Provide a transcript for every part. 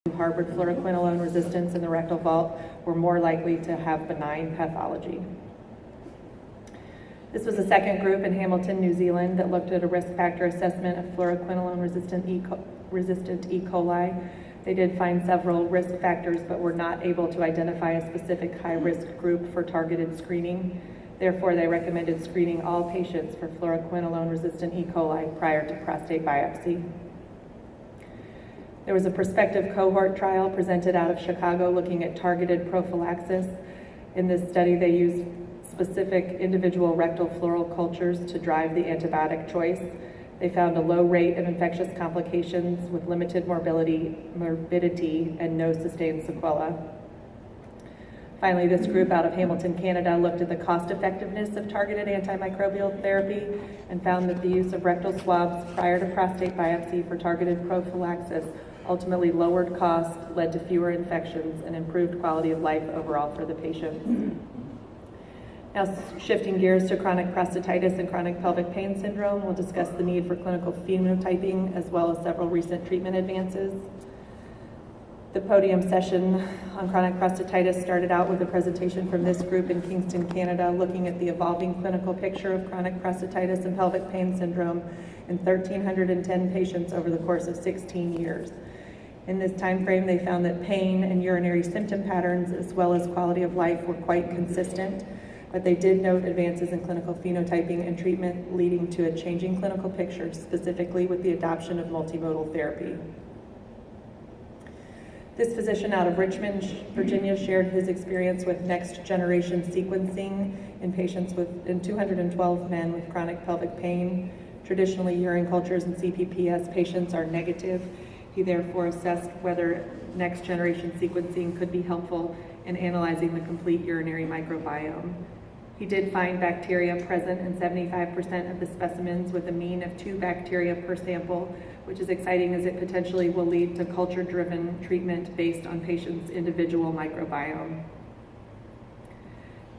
who harbored fluoroquinolone resistance in the rectal vault were more likely to have benign pathology. This was a second group in Hamilton, New Zealand that looked at a risk factor assessment of fluoroquinolone-resistant E. coli. They did find several risk factors, but were not able to identify a specific high-risk group for targeted screening. Therefore, they recommended screening all patients for fluoroquinolone-resistant E. coli prior to prostate biopsy. There was a prospective cohort trial presented out of Chicago looking at targeted prophylaxis. In this study, they used specific individual rectal fluoral cultures to drive the antibiotic choice. They found a low rate of infectious complications with limited morbidity, and no sustained sequela. Finally, this group out of Hamilton, Canada looked at the cost effectiveness of targeted antimicrobial therapy and found that the use of rectal swabs prior to prostate biopsy for targeted prophylaxis ultimately lowered costs, led to fewer infections, and improved quality of life overall for the patients. Now, shifting gears to chronic prostatitis and chronic pelvic pain syndrome, we'll discuss the need for clinical phenotyping as well as several recent treatment advances. The podium session on chronic prostatitis started out with a presentation from this group in Kingston, Canada, looking at the evolving clinical picture of chronic prostatitis and pelvic pain syndrome in 1,310 patients over the course of 16 years. In this time frame, they found that pain and urinary symptom patterns, as well as quality of life, were quite consistent, but they did note advances in clinical phenotyping and treatment leading to a changing clinical picture, specifically with the adoption of multimodal therapy. This physician out of Richmond, Virginia, shared his experience with next-generation sequencing in 212 men with chronic pelvic pain. Traditionally, urine cultures in CPPS patients are negative. He therefore assessed whether next-generation sequencing could be helpful in analyzing the complete urinary microbiome. He did find bacteria present in 75% of the specimens, with a mean of 2 bacteria per sample, which is exciting as it potentially will lead to culture-driven treatment based on patients' individual microbiome.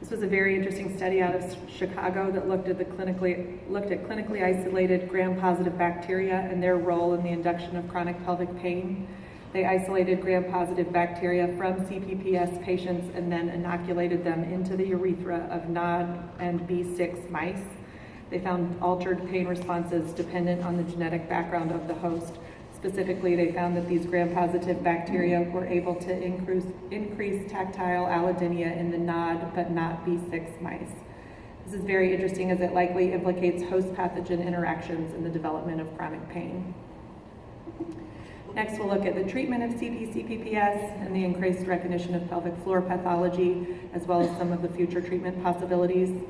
This was a very interesting study out of Chicago that looked at clinically isolated gram-positive bacteria and their role in the induction of chronic pelvic pain. They isolated gram-positive bacteria from CPPS patients and then inoculated them into the urethra of NOD and B6 mice. They found altered pain responses dependent on the genetic background of the host. Specifically, they found that these gram-positive bacteria were able to increase tactile allodynia in the NOD but not B6 mice. This is very interesting as it likely implicates host pathogen interactions in the development of chronic pain. Next, we'll look at the treatment of CP-CPPS and the increased recognition of pelvic floor pathology, as well as some of the future treatment possibilities.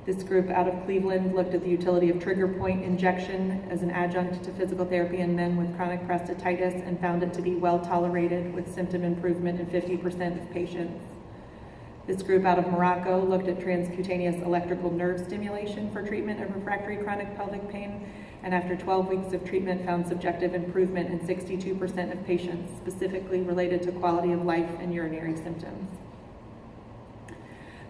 This group out of Cleveland looked at the utility of trigger point injection as an adjunct to physical therapy in men with chronic prostatitis and found it to be well tolerated with symptom improvement in 50% of patients. This group out of Morocco looked at transcutaneous electrical nerve stimulation for treatment of refractory chronic pelvic pain, and after 12 weeks of treatment found subjective improvement in 62% of patients, specifically related to quality of life and urinary symptoms.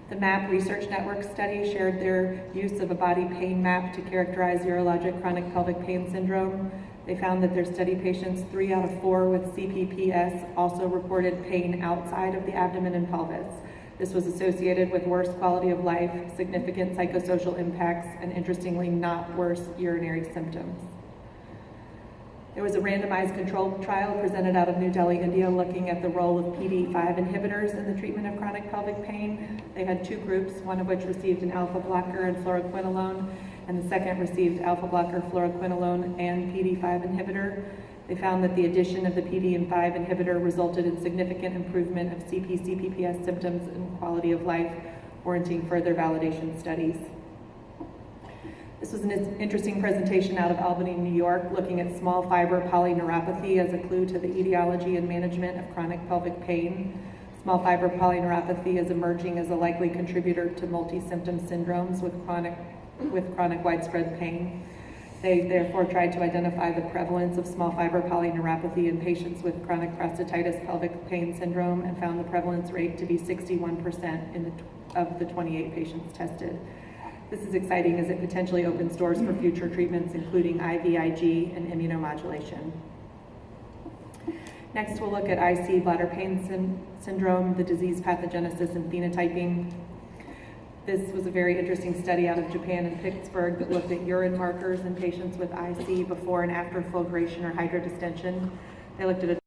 The MAP Research Network study shared their use of a body pain map to characterize urologic chronic pelvic pain syndrome. They found that their study patients, 3 out of 4 with CPPS, also reported pain outside of the abdomen and pelvis. This was associated with worse quality of life, significant psychosocial impacts, and interestingly, not worse urinary symptoms. There was a randomized controlled trial presented out of New Delhi, India, looking at the role of PDE5 inhibitors in the treatment of chronic pelvic pain. They had 2 groups, one of which received an alpha blocker and fluoroquinolone, and the second received alpha blocker, fluoroquinolone, and PDE5 inhibitor. They found that the addition of the PDE5 inhibitor resulted in significant improvement of CP-CPPS symptoms and quality of life, warranting further validation studies. This was an interesting presentation out of Albany, New York, looking at small fiber polyneuropathy as a clue to the etiology and management of chronic pelvic pain. Small fiber polyneuropathy is emerging as a likely contributor to multi-symptom syndromes with chronic widespread pain. They therefore tried to identify the prevalence of small fiber polyneuropathy in patients with chronic prostatitis pelvic pain syndrome and found the prevalence rate to be 61% of the 28 patients tested. This is exciting as it potentially opens doors for future treatments, including IVIG and immunomodulation. Next, we'll look at IC bladder pain syndrome, the disease pathogenesis and phenotyping. This was a very interesting study out of Japan and Pittsburgh that looked at urine markers in patients with IC before and after fulguration or hydrodistension. They looked at a